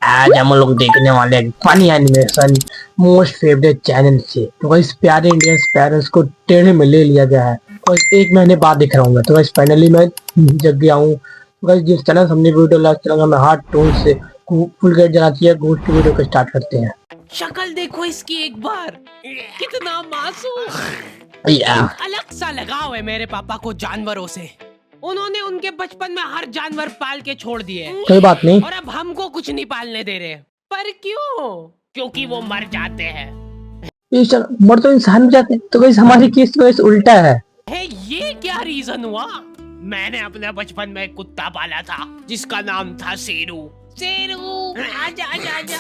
आज हम लोग देखने वाले हैं funny animation most favourite channel से। तो इस प्यारे इंडियन पेरेंट्स को टेढ़े में ले लिया गया है। तो एक महीने बाद दिख रहा हूँ तो फाइनली मैं जग गया हूँ। तो जिस चैनल हमने वीडियो लाइक चला मैं हार्ट टोन से फुल गेट जला दिया। घोस्ट की वीडियो को स्टार्ट करते हैं। शक्ल देखो इसकी एक बार, कितना मासूम। अलग सा लगाव है मेरे पापा को जानवरों से। उन्होंने उनके बचपन में हर जानवर पाल के छोड़ दिए। कोई बात नहीं। और अब हमको कुछ नहीं पालने दे रहे। पर क्यों? क्योंकि वो मर जाते हैं। मर तो इंसान भी जाते हैं। तो वैसे हमारी केस तो वैसे उल्टा है। ये क्या रीजन हुआ? मैंने अपने बचपन में एक कुत्ता पाला था जिसका नाम था शेरू। शेरू आजा आजा आजा।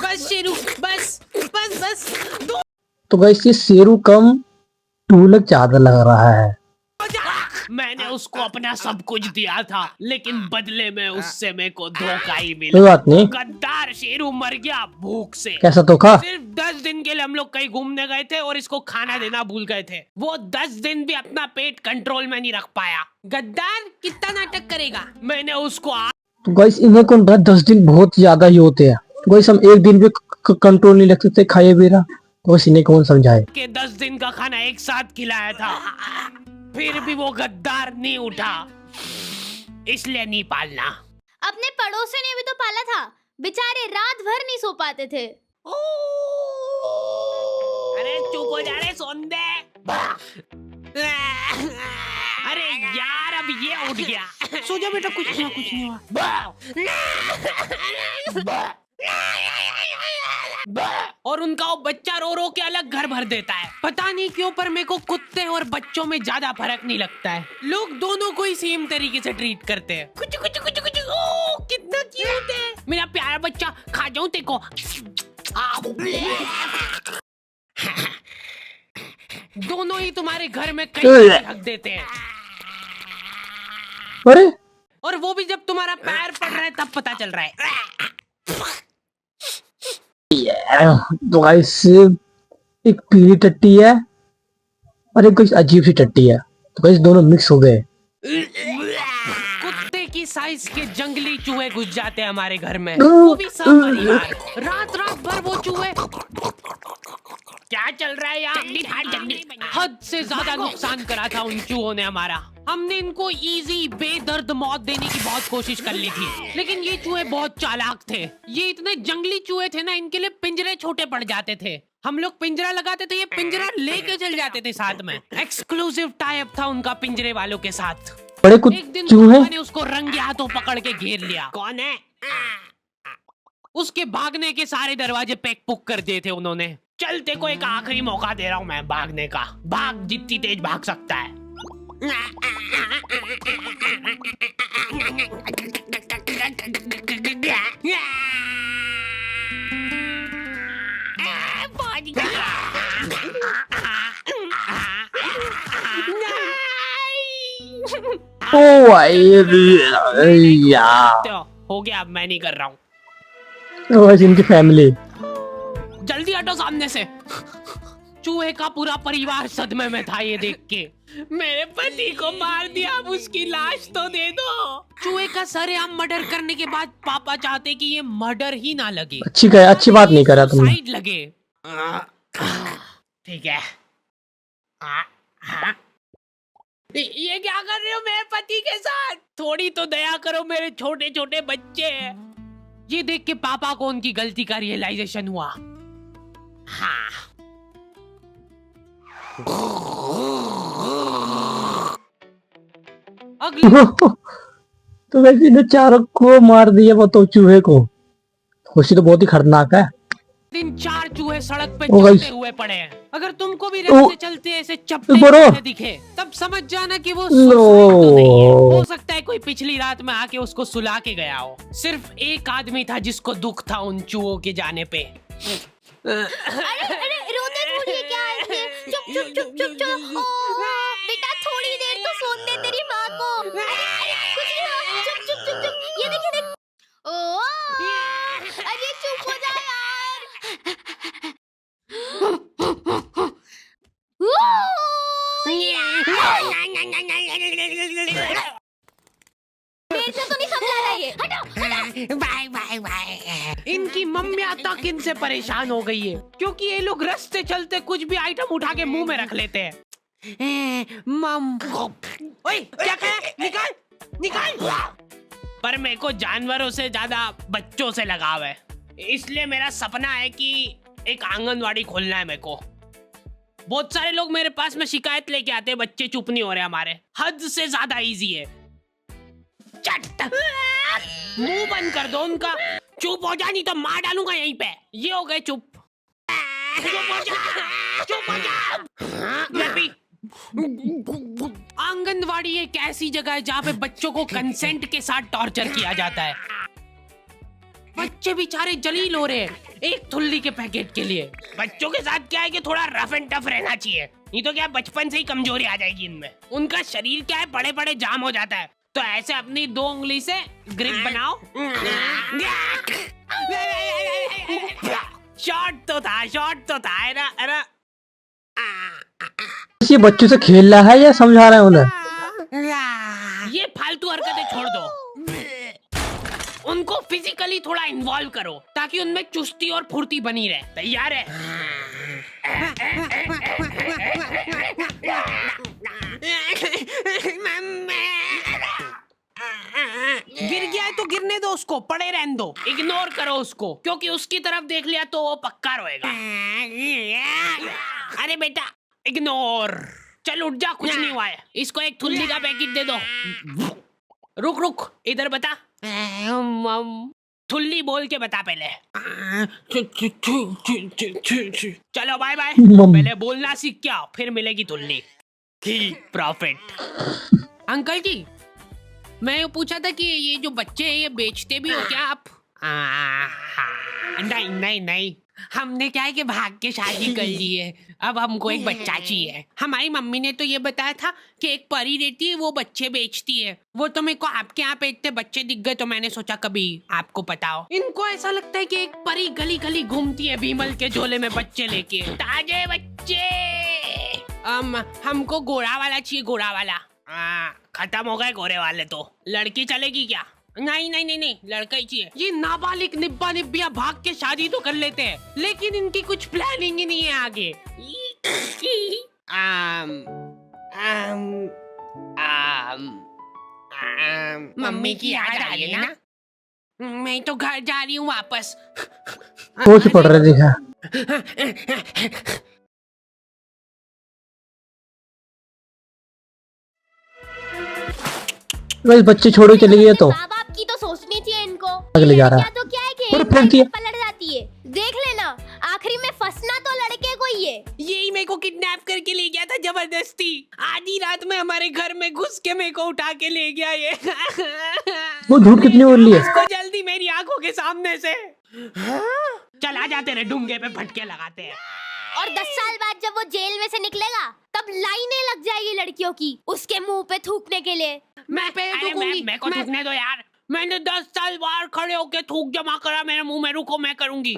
बस शेरू, बस बस बस। तो वैसे शेरू कम ढोलक ज्यादा लग रहा है। मैंने उसको अपना सब कुछ दिया था, लेकिन बदले में उससे मेरे को धोखा ही मिला। कोई बात नहीं। गद्दार शेरू मर गया भूख से। कैसा धोखा? सिर्फ 10 दिन के लिए हम लोग कहीं घूमने गए थे और इसको खाना देना भूल गए थे। वो 10 दिन भी अपना पेट कंट्रोल में नहीं रख पाया। गद्दार कितना नाटक करेगा। मैंने उसको तो गाइस इन्हें कौन 10 दिन बहुत ज्यादा ही होते हैं। तो गाइस हम एक दिन भी कंट्रोल नहीं रख सकते खाए बिना। तो बस इन्हें कौन समझाए कि 10 दिन का खाना एक साथ खिलाया था, फिर भी वो गद्दार नहीं उठा। इसलिए नहीं पालना। अपने पड़ोसी ने भी तो पाला था, बेचारे रात भर नहीं सो पाते थे। अरे चुप हो जा रे सोंदे। अरे यार अब ये उठ गया। सो जा बेटा, कुछ नहीं हुआ। और उनका वो बच्चा रो रो के अलग घर भर देता है। पता नहीं क्यों, पर मेरे को कुत्ते और बच्चों में ज्यादा फर्क नहीं लगता है। लोग दोनों को ही सेम तरीके से ट्रीट करते हैं। कुछ कुछ कुछ कुछ। ओ कितना क्यूट है मेरा प्यारा बच्चा। खा जाऊं तेको। दोनों ही तुम्हारे घर में कई हक देते हैं। अरे और वो भी जब तुम्हारा पैर पड़ रहा है तब पता चल रहा है। तो गाइस एक पीली टट्टी है और एक कुछ अजीब सी टट्टी है। तो गाइस दोनों मिक्स हो गए। कुत्ते की साइज के जंगली चूहे घुस जाते हैं हमारे घर में, वो भी सब परिवार। रात रात भर वो चूहे। क्या चल रहा है यहाँ? हद से ज्यादा नुकसान करा था उन चूहों ने हमारा। हमने इनको इजी बेदर्द मौत देने की बहुत कोशिश कर ली थी, लेकिन ये चूहे बहुत चालाक थे। ये इतने जंगली चूहे थे ना, इनके लिए पिंजरे छोटे पड़ जाते थे। हम लोग पिंजरा लगाते थे, ये पिंजरा लेके चल जाते थे साथ में। एक्सक्लूसिव टाई अप था उनका पिंजरे वालों के साथ। बड़े एक दिन चूहे पापा ने उसको रंगे हाथों पकड़ के घेर लिया। कौन है? उसके भागने के सारे दरवाजे पैक पुक कर दिए थे उन्होंने। चलते को एक आखिरी मौका दे रहा हूँ मैं भागने का। भाग, जितनी तेज भाग सकता है। ओ यार हो गया, अब मैं नहीं कर रहा हूँ। इनकी फैमिली जल्दी हटो सामने से। चूहे का पूरा परिवार सदमे में था ये देख के। मेरे पति को मार दिया, अब उसकी लाश तो दे दो। चूहे का सरेआम मर्डर करने के बाद पापा चाहते कि ये मर्डर ही ना लगे। अच्छी बात नहीं करा तुमने। साइड लगे। ठीक है। ये क्या कर रहे हो मेरे पति के साथ? थोड़ी तो दया करो, मेरे छोटे छोटे बच्चे हैं। ये देख के पापा को उनकी गलती का रियलाइजेशन हुआ। हाँ। अगले तो वैसे इन चारों को मार दिया वो तो चूहे को। खुशी तो बहुत ही खतरनाक है। दिन 4 चूहे सड़क पे चलते हुए पड़े हैं। अगर तुमको भी रास्ते चलते ऐसे चप्पे दिखे तब समझ जाना कि वो सुसाइड तो नहीं है। हो सकता है कोई पिछली रात में आके उसको सुला के गया हो। सिर्फ एक आदमी था जिसको दुख था उन चूहों के जाने पे। अरे रोते थोड़ी क्या है? चुप चुप चुप चुप चुप। बेटा थोड़ी देर तो सोने दे तेरी माँ को। कुछ नहीं हुआ। चुप चुप चुप चुप। ये देख। अरे चुप हो जा यार। मेरे से तो नहीं समझा रहा ये। हटो। Bye bye bye. इनकी मम्मियाँ तक इनसे परेशान हो गई है क्योंकि ये लोग रास्ते चलते कुछ भी आइटम उठा के मुंह में रख लेते हैं। मम, ओए क्या कहा? निकाल निकाल। पर मेरे को जानवरों से ज्यादा बच्चों से लगाव है, इसलिए मेरा सपना है कि एक आंगनवाड़ी खोलना है मेरे को। बहुत सारे लोग मेरे पास में शिकायत लेके आते हैं बच्चे चुप नहीं हो रहे हमारे, हद से ज्यादा इजी है। चट मुंह बंद कर दो उनका, चुप हो जा नहीं तो मार डालूंगा यहीं पे। ये हो गए चुप। चुप हो जा, चुप हो जा। आंगनवाड़ी एक ऐसी जगह है जहाँ पे बच्चों को कंसेंट के साथ टॉर्चर किया जाता है। बच्चे बेचारे जलील हो रहे हैं एक थुल्ली के पैकेट के लिए। बच्चों के साथ क्या है कि थोड़ा रफ एंड टफ रहना चाहिए, नहीं तो क्या बचपन से ही कमजोरी आ जाएगी इनमें। उनका शरीर क्या है बड़े बड़े जाम हो जाता है, तो ऐसे अपनी 2 उंगली से ग्रिप बनाओ। शॉट तो था अरे ये बच्चों से खेल रहा है या समझा रहा है उन्हें? ये फालतू हरकतें छोड़ दो, उनको फिजिकली थोड़ा इन्वॉल्व करो ताकि उनमें चुस्ती और फुर्ती बनी रहे। तैयार है? गिर गया है तो गिरने दो उसको, पड़े रहने दो, इग्नोर करो उसको, क्योंकि उसकी तरफ देख लिया तो वो पक्का रोएगा। अरे बेटा इग्नोर, चल उठ जा, कुछ नहीं हुआ है। इसको एक थुल्ली का पैकेट दे दो। रुक इधर बता, थुल्ली बोल के बता पहले। चलो बाय बाय, पहले बोलना सीख के आओ फिर मिलेगी थुल्ली। प्रॉफिट। अंकल जी मैं ये पूछा था कि ये जो बच्चे हैं ये बेचते भी हो क्या आप? नहीं, हमने क्या है कि भाग के शादी कर ली है, अब हमको एक बच्चा चाहिए। हमारी मम्मी ने तो ये बताया था कि एक परी रहती है वो बच्चे बेचती है। वो तो मेरे को आपके यहाँ पे इतने बच्चे दिख गए तो मैंने सोचा कभी आपको पता हो। इनको ऐसा लगता है कि एक परी गली गली घूमती है भीमल के झोले में बच्चे लेके, ताजे बच्चे। हमको गोरा वाला चाहिए, गोरा वाला। खत्म हो गए गोरे वाले तो। लड़की चलेगी क्या? नहीं, लड़का ही चाहिए। ये नाबालिग निब्बा निब्बिया भाग के शादी तो कर लेते हैं, लेकिन इनकी कुछ प्लानिंग ही नहीं है आगे। मम्मी की याद आ रही है ना? मैं तो घर जा रही हूँ वापस। कुछ पढ़ रहे देखा। बस बच्चे छोड़ो चले गए तो माँ बाप की तो सोचनी चाहिए इनको। अगले जा रहा लड़कियां तो क्या है कि और एक फेंक दिया। पलट जाती है, देख लेना आखिरी में फंसना तो लड़के को ही है। यही मेरे को किडनैप करके ले गया था जबरदस्ती। आधी रात में हमारे घर में घुस के मेरे को उठा के ले गया ये। वो झूठ कितनी बोल रही है? इसको जल्दी मेरी आंखों के सामने से चला जाते रहे, डूंगे पे फटके लगाते हैं। और 10 साल बाद जब वो जेल में से निकलेगा तब लाइनें लग जाएगी लड़कियों की उसके मुंह पे थूकने के लिए। मैं को थूकने दो यार, मैंने 10 साल बाहर खड़े होके थूक जमा करा मेरे मुंह में, रुको मैं करूंगी।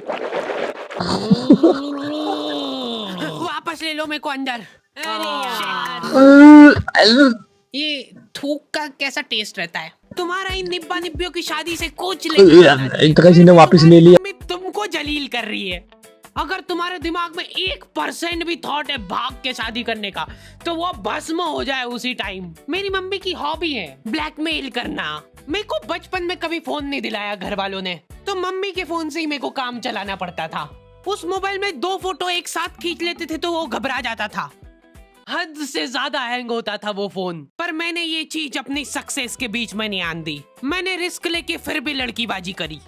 वापस ले लो मेरे को अंदर। अरे यार ये थूक का कैसा टेस्ट रहता है? तुम्हारा इन निब्बा निब्बियों की शादी से कुछ एक तरह से वापस ले लिया। तुमको जलील कर रही है। अगर तुम्हारे दिमाग में 1% भी थॉट है भाग के शादी करने का तो वो भस्म हो जाए उसी टाइम। मेरी मम्मी की हॉबी है ब्लैकमेल करना। मेरे को बचपन में कभी फोन नहीं दिलाया घर वालों ने, तो मम्मी के फोन से ही मेरे को काम चलाना पड़ता था। उस मोबाइल में 2 फोटो एक साथ खींच लेते थे तो वो घबरा जाता था, हद से ज्यादा हैंग होता था वो फोन। पर मैंने ये चीज अपनी सक्सेस के बीच में नहीं आन दी, मैंने रिस्क लेके फिर भी लड़कीबाजी करी।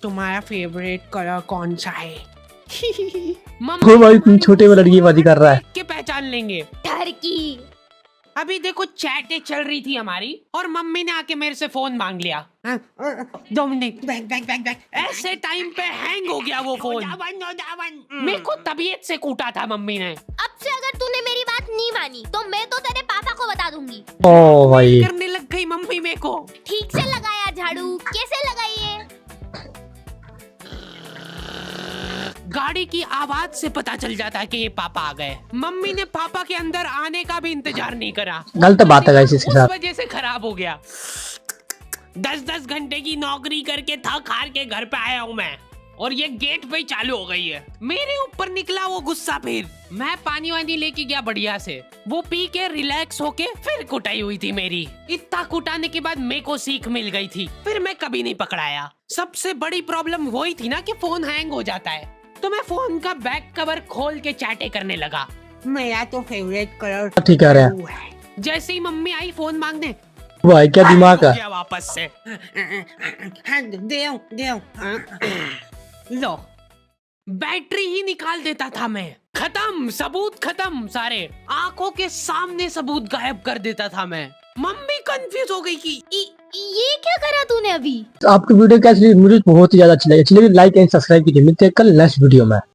तुम्हारा फेवरेट कलर कौन सा है? वो भाई छोटे में लड़कीबाजी कर रहा है। के पहचान लेंगे टर्की। अभी देखो चैटें चल रही थी हमारी और मम्मी ने आके मेरे से फोन मांग लिया। 2 मिनट बैक। ऐसे टाइम पे हैंग हो गया वो फोन। मेरे को तबीयत से कूटा था मम्मी ने। अब से अगर तूने मेरी बात नहीं मानी तो मैं तो तेरे पापा को बता दूंगी। ओ भाई करने लग गई मम्मी मेरे को। ठीक से लगाया झाड़ू? कैसे लगाई है? गाड़ी की आवाज से पता चल जाता है कि ये पापा आ गए। मम्मी ने पापा के अंदर आने का भी इंतजार नहीं करा। गलत बात है गाइस इसके साथ। उस वजह से खराब हो गया। 10-10 घंटे की नौकरी करके थक हार के घर पे आया हूँ मैं, और ये गेट पे ही चालू हो गई है। मेरे ऊपर निकला वो गुस्सा। फिर मैं पानी वानी लेके गया बढ़िया से, वो पी के रिलैक्स होके फिर कुटाई हुई थी मेरी। इतना कुटाने के बाद मेरे को सीख मिल गई थी, फिर मैं कभी नहीं पकड़ाया। सबसे बड़ी प्रॉब्लम वही थी ना कि फोन हैंग हो जाता है, तो मैं फोन का बैक कवर खोल के चैटे करने लगा। मेरा तो फेवरेट कलर ठीक कह रहे हैं। जैसे ही मम्मी आई फोन मांगने, भाई क्या दिमाग है। गया वापस से। लो, बैटरी ही निकाल देता था मैं। खत्म, सबूत खत्म सारे। आंखों के सामने सबूत गायब कर देता था मैं। मम्मी कंफ्यूज हो गई कि ये क्या करा तूने अभी? तो आपकी वीडियो कैसी लगी? मुझे बहुत ही ज्यादा अच्छी लगी। लाइक एंड सब्सक्राइब कीजिए। मिलते हैं कल नेक्स्ट वीडियो में।